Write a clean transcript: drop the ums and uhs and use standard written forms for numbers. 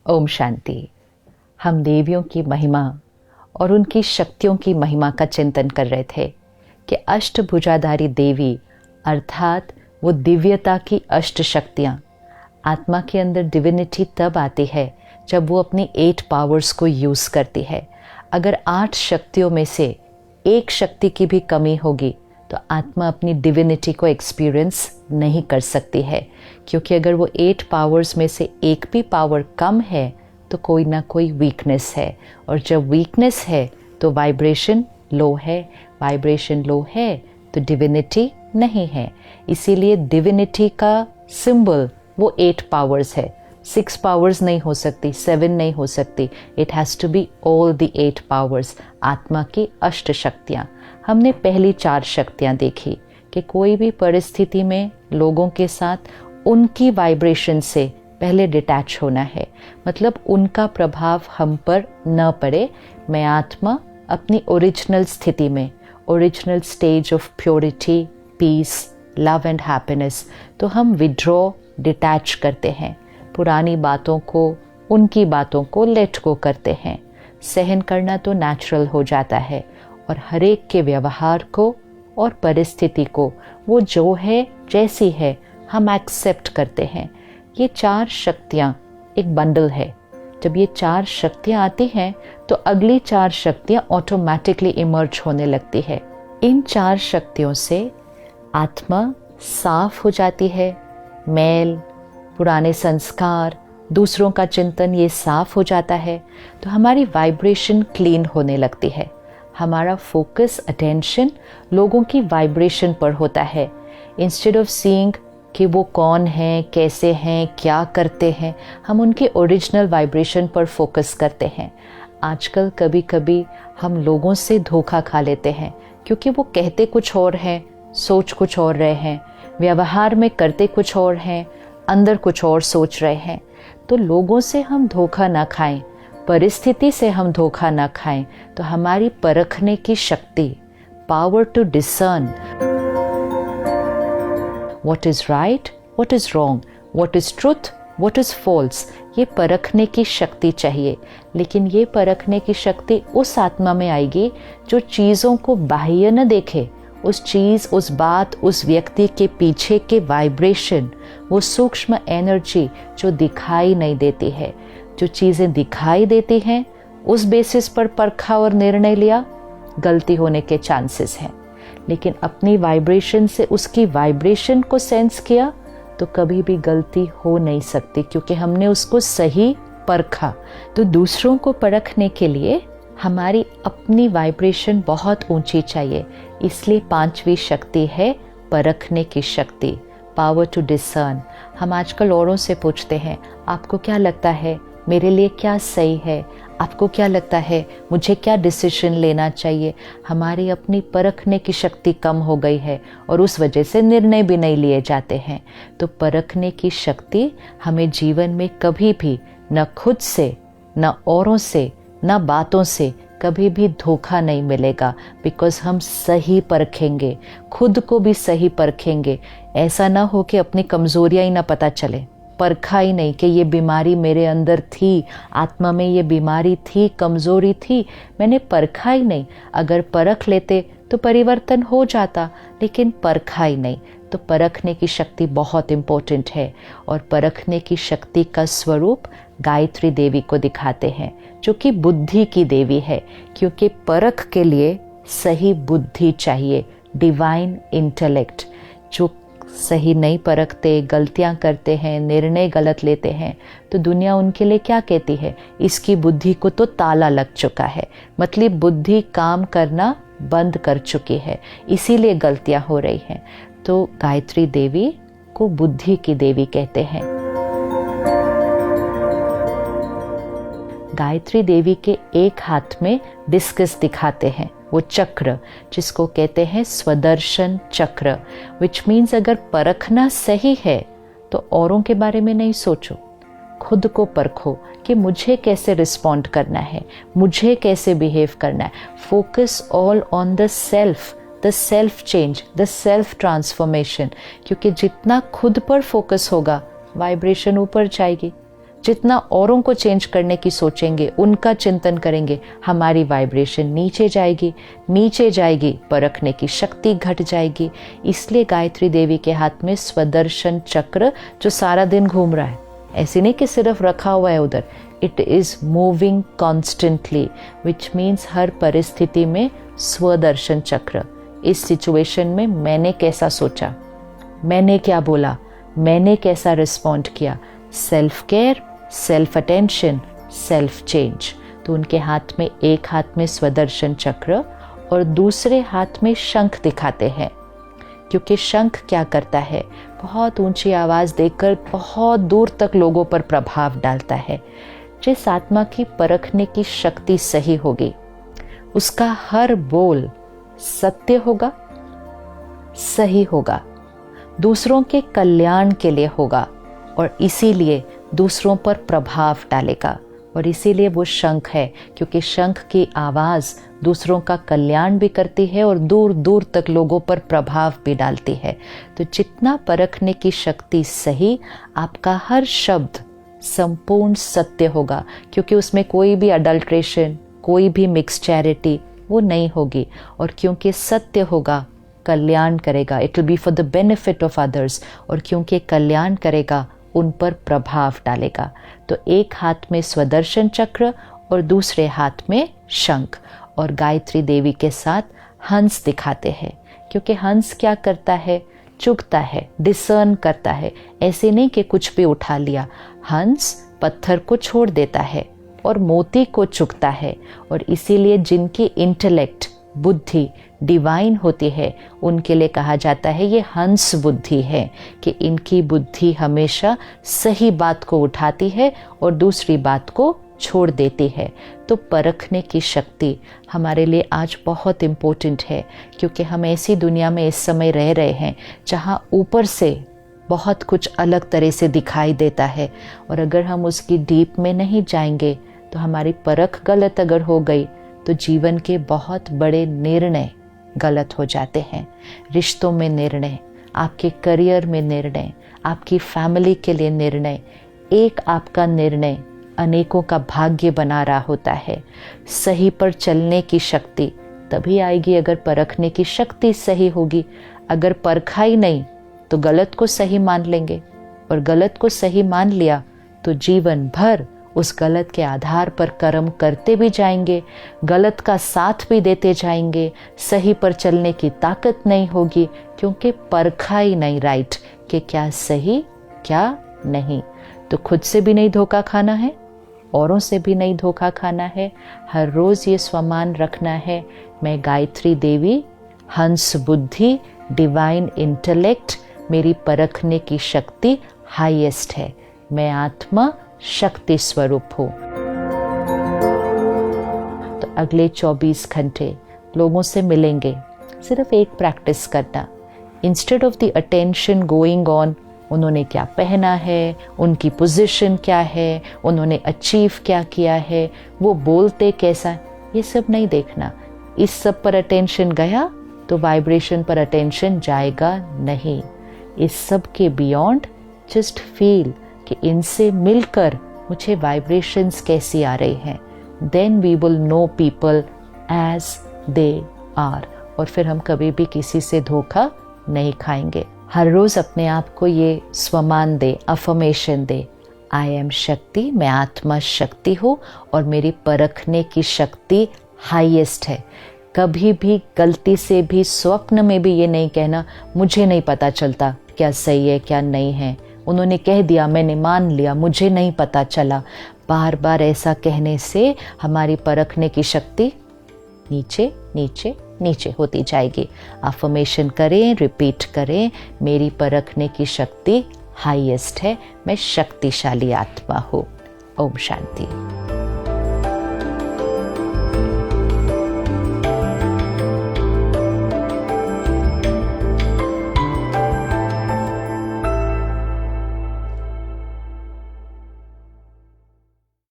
ओम शांति। हम देवियों की महिमा और उनकी शक्तियों की महिमा का चिंतन कर रहे थे कि अष्टभुजाधारी देवी अर्थात वो दिव्यता की अष्ट शक्तियाँ। आत्मा के अंदर डिविनिटी तब आती है जब वो अपनी 8 पावर्स को यूज़ करती है। अगर 8 शक्तियों में से एक शक्ति की भी कमी होगी तो आत्मा अपनी डिविनिटी को एक्सपीरियंस नहीं कर सकती है, क्योंकि अगर वो 8 पावर्स में से एक भी पावर कम है तो कोई ना कोई वीकनेस है, और जब वीकनेस है तो वाइब्रेशन लो है, वाइब्रेशन लो है तो डिविनिटी नहीं है। इसीलिए डिविनिटी का सिंबल वो 8 पावर्स है। 6 पावर्स नहीं हो सकती, 7 नहीं हो सकती, it has to be all the 8 powers, आत्मा की अष्ट शक्तियाँ। हमने पहली 4 शक्तियाँ देखी कि कोई भी परिस्थिति में लोगों के साथ उनकी वाइब्रेशन से पहले डिटैच होना है, मतलब उनका प्रभाव हम पर न पड़े। मैं आत्मा अपनी ओरिजिनल स्थिति में, original stage of purity, peace, love and happiness, तो हम विड्रॉ, डिटैच करते हैं। पुरानी बातों को, उनकी बातों को लेट गो करते हैं। सहन करना तो नेचुरल हो जाता है, और हर एक के व्यवहार को और परिस्थिति को वो जो है जैसी है हम एक्सेप्ट करते हैं। ये 4 शक्तियाँ एक बंडल है। जब ये 4 शक्तियाँ आती हैं तो अगली 4 शक्तियाँ ऑटोमेटिकली इमर्ज होने लगती है। इन 4 शक्तियों से आत्मा साफ हो जाती है। मैल, पुराने संस्कार, दूसरों का चिंतन, ये साफ हो जाता है तो हमारी वाइब्रेशन क्लीन होने लगती है। हमारा फोकस, अटेंशन लोगों की वाइब्रेशन पर होता है। इंस्टेड ऑफ सीइंग कि वो कौन हैं, कैसे हैं, क्या करते हैं, हम उनके ओरिजिनल वाइब्रेशन पर फोकस करते हैं। आजकल कभी कभी हम लोगों से धोखा खा लेते हैं, क्योंकि वो कहते कुछ और हैं, सोच कुछ और रहे हैं, व्यवहार में करते कुछ और हैं, अंदर कुछ और सोच रहे हैं। तो लोगों से हम धोखा ना खाएं, परिस्थिति से हम धोखा ना खाएं, तो हमारी परखने की शक्ति, power to discern what is right, what is wrong, what is truth, what is false, ये परखने की शक्ति चाहिए। लेकिन ये परखने की शक्ति उस आत्मा में आएगी जो चीज़ों को बाह्य न देखे, उस चीज़, उस बात, उस व्यक्ति के पीछे के वाइब्रेशन, वो सूक्ष्म एनर्जी जो दिखाई नहीं देती है। जो चीज़ें दिखाई देती हैं उस बेसिस पर परखा और निर्णय लिया, गलती होने के चांसेस हैं। लेकिन अपनी वाइब्रेशन से उसकी वाइब्रेशन को सेंस किया तो कभी भी गलती हो नहीं सकती, क्योंकि हमने उसको सही परखा। तो दूसरों को परखने के लिए हमारी अपनी वाइब्रेशन बहुत ऊंची चाहिए। इसलिए 5वीं शक्ति है परखने की शक्ति, पावर टू डिसर्न। हम आजकल औरों से पूछते हैं, आपको क्या लगता है मेरे लिए क्या सही है, आपको क्या लगता है मुझे क्या डिसीजन लेना चाहिए। हमारी अपनी परखने की शक्ति कम हो गई है और उस वजह से निर्णय भी नहीं लिए जाते हैं। तो परखने की शक्ति हमें जीवन में कभी भी न खुद से, न औरों से, न बातों से कभी भी धोखा नहीं मिलेगा, बिकॉज हम सही परखेंगे, खुद को भी सही परखेंगे। ऐसा ना हो कि अपनी कमजोरियां ही ना पता चले, परखा ही नहीं कि ये बीमारी मेरे अंदर थी, आत्मा में ये बीमारी थी, कमजोरी थी, मैंने परखा ही नहीं। अगर परख लेते तो परिवर्तन हो जाता, लेकिन परखा ही नहीं। तो परखने की शक्ति बहुत इम्पोर्टेंट है, और परखने की शक्ति का स्वरूप गायत्री देवी को दिखाते हैं, जो कि बुद्धि की देवी है, क्योंकि परख के लिए सही बुद्धि चाहिए, डिवाइन इंटेलेक्ट। जो सही नहीं परखते, गलतियां करते हैं, निर्णय गलत लेते हैं, तो दुनिया उनके लिए क्या कहती है, इसकी बुद्धि को तो ताला लग चुका है, मतलब बुद्धि काम करना बंद कर चुकी है, इसीलिए गलतियां हो रही हैं। तो गायत्री देवी को बुद्धि की देवी कहते हैं। गायत्री देवी के एक हाथ में डिस्कस दिखाते हैं, वो चक्र जिसको कहते हैं स्वदर्शन चक्र, विच मीन्स अगर परखना सही है तो औरों के बारे में नहीं सोचो, खुद को परखो कि मुझे कैसे रिस्पॉन्ड करना है, मुझे कैसे बिहेव करना है। Focus all on the self, the self change, the self transformation, क्योंकि जितना खुद पर फोकस होगा वाइब्रेशन ऊपर जाएगी। जितना औरों को चेंज करने की सोचेंगे, उनका चिंतन करेंगे, हमारी वाइब्रेशन नीचे जाएगी, परखने की शक्ति घट जाएगी। इसलिए गायत्री देवी के हाथ में स्वदर्शन चक्र जो सारा दिन घूम रहा है, ऐसे नहीं कि सिर्फ रखा हुआ है उधर, it is moving constantly, which means हर परिस्थिति में स्वदर्शन चक्र। इस सिचुएशन में मैंने कैसा सोचा, मैंने क्या बोला, मैंने कैसा रिस्पॉन्ड किया, self care, self attention, self change. तो उनके हाथ में, एक हाथ में स्वदर्शन चक्र और दूसरे हाथ में शंख दिखाते हैं, क्योंकि शंख क्या करता है, बहुत ऊंची आवाज़ देकर बहुत दूर तक लोगों पर प्रभाव डालता है। जिस आत्मा की परखने की शक्ति सही होगी, उसका हर बोल सत्य होगा, सही होगा, दूसरों के कल्याण के लिए होगा और इसीलिए दूसरों पर प्रभाव डालेगा। और इसीलिए वो शंख है, क्योंकि शंख की आवाज़ दूसरों का कल्याण भी करती है और दूर दूर तक लोगों पर प्रभाव भी डालती है। तो जितना परखने की शक्ति सही, आपका हर शब्द संपूर्ण सत्य होगा, क्योंकि उसमें कोई भी अडल्ट्रेशन, कोई भी मिक्सचैरिटी वो नहीं होगी। और क्योंकि सत्य होगा, कल्याण करेगा, it will be for the benefit of others. और क्योंकि कल्याण करेगा, उन पर प्रभाव डालेगा। तो एक हाथ में स्वदर्शन चक्र और दूसरे हाथ में शंख, और गायत्री देवी के साथ हंस दिखाते हैं, क्योंकि हंस क्या करता है, चुगता है, डिसर्न करता है। ऐसे नहीं कि कुछ भी उठा लिया, हंस पत्थर को छोड़ देता है और मोती को चुगता है। और इसीलिए जिनकी इंटेलेक्ट, बुद्धि डिवाइन होती है, उनके लिए कहा जाता है ये हंस बुद्धि है, कि इनकी बुद्धि हमेशा सही बात को उठाती है और दूसरी बात को छोड़ देती है। तो परखने की शक्ति हमारे लिए आज बहुत इम्पोर्टेंट है, क्योंकि हम ऐसी दुनिया में इस समय रह रहे हैं जहाँ ऊपर से बहुत कुछ अलग तरह से दिखाई देता है, और अगर हम उसकी डीप में नहीं जाएंगे तो हमारी परख गलत अगर हो गई तो जीवन के बहुत बड़े निर्णय गलत हो जाते हैं। रिश्तों में निर्णय, आपके करियर में निर्णय, आपकी फैमिली के लिए निर्णय, एक आपका निर्णय अनेकों का भाग्य बना रहा होता है। सही पर चलने की शक्ति तभी आएगी अगर परखने की शक्ति सही होगी। अगर परखा ही नहीं तो गलत को सही मान लेंगे, और गलत को सही मान लिया तो जीवन भर उस गलत के आधार पर कर्म करते भी जाएंगे, गलत का साथ भी देते जाएंगे। सही पर चलने की ताकत नहीं होगी, क्योंकि परखा ही नहीं राइट कि क्या सही क्या नहीं। तो खुद से भी नहीं धोखा खाना है, औरों से भी नहीं धोखा खाना है। हर रोज़ ये स्वमान रखना है, मैं गायत्री देवी, हंस बुद्धि, डिवाइन इंटेलेक्ट, मेरी परखने की शक्ति हाईएस्ट है, मैं आत्मा शक्ति स्वरूप हूँ। तो अगले 24 घंटे लोगों से मिलेंगे, सिर्फ एक प्रैक्टिस करना, instead of the attention going on उन्होंने क्या पहना है, उनकी पोजीशन क्या है, उन्होंने अचीव क्या किया है, वो बोलते कैसा, ये सब नहीं देखना। इस सब पर अटेंशन गया तो वाइब्रेशन पर अटेंशन जाएगा नहीं। इस सब के बियॉन्ड जस्ट फील कि इनसे मिलकर मुझे वाइब्रेशंस कैसी आ रही हैं, then we will know people as they are, और फिर हम कभी भी किसी से धोखा नहीं खाएंगे। हर रोज़ अपने आप को ये स्वमान दे, अफर्मेशन दे, आई एम शक्ति, मैं आत्मा शक्ति हूँ और मेरी परखने की शक्ति हाईएस्ट है। कभी भी गलती से भी, स्वप्न में भी ये नहीं कहना मुझे नहीं पता चलता क्या सही है क्या नहीं है, उन्होंने कह दिया मैंने मान लिया, मुझे नहीं पता चला। बार बार ऐसा कहने से हमारी परखने की शक्ति नीचे नीचे नीचे होती जाएगी। अफर्मेशन करें, रिपीट करें, मेरी परखने की शक्ति हाईएस्ट है, मैं शक्तिशाली आत्मा हूँ। ओम शांति।